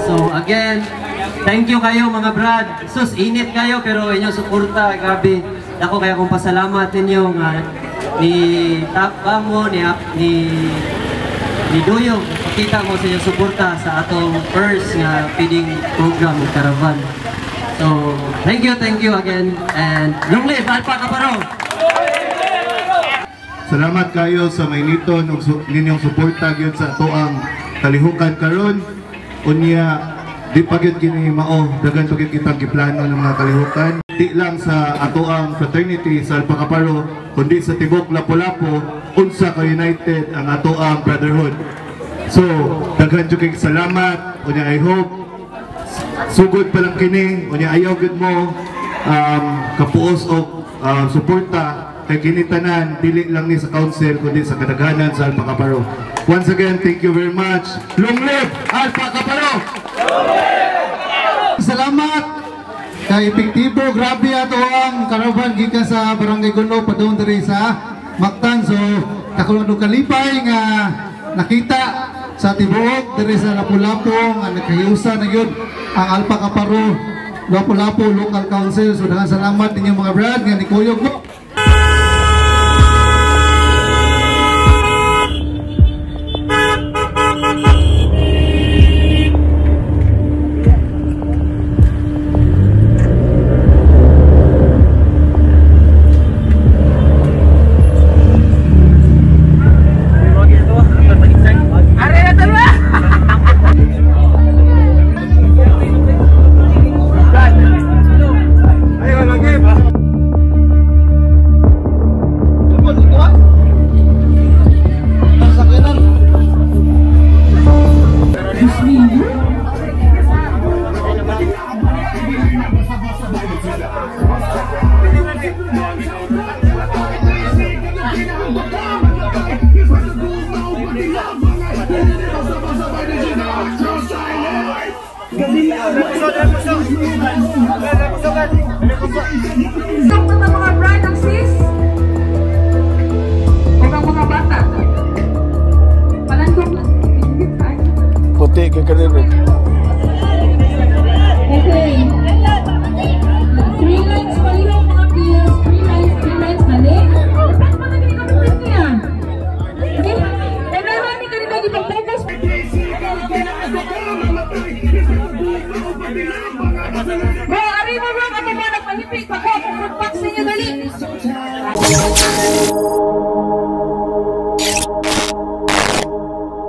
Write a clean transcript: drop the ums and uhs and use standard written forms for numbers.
So again, thank you kayo mga brad. Sus, init kayo pero inyong suporta, grabe. Ako kaya kong pasalamat ninyo ni Tapamo, ni Duyong. Pakita mo sa inyong suporta sa atong first nga feeding program ng Caravan. So, thank you again and long live Alpha Kaparo! Salamat kayo sa mainiton ninyong suporta gyud sa atoang kalihukan karon. Unya di pa gyud kini mao dagan pa gyud kitang giplano ng mga kalihukan. Di lang sa atoang fraternity sa Alpha Kaparo kundi sa tibok Lapu-Lapu unsa ka united ang atoang brotherhood. So, daghan jud kay salamat. Unya I hope sugod pa lang kini, unya ayaw gud mo kapuos o suporta kay kini tanan dili lang ni sa council kundi sa kadaghanan sa Alpha Kaparo. Once again, thank you very much. Long live Alpha Kaparo! Salamat kay epektibo, grabe ato ang Caravan gikan sa Barangay Gulo padung diri sa Mactan. So kakulong kalipay nga nakita sa tibuok diri sa Lapu-Lapu nga nagkahiusa na yun ang Alpha Kaparo Lapu-Lapu Local Council. So daghang salamat ninyo mga brad nga nikuyog mo. Mga brand ng sis o mga bata palangkong puti kay kalibig. Okay, 3 lines palihog mga pills, 3 lines balik. Dapat pa na kami yan. Okay, kailangan ni kanina ipag-focus. Bro, ari mo bro, kapag mo nagpahipig, pag-focus sa inyo dali.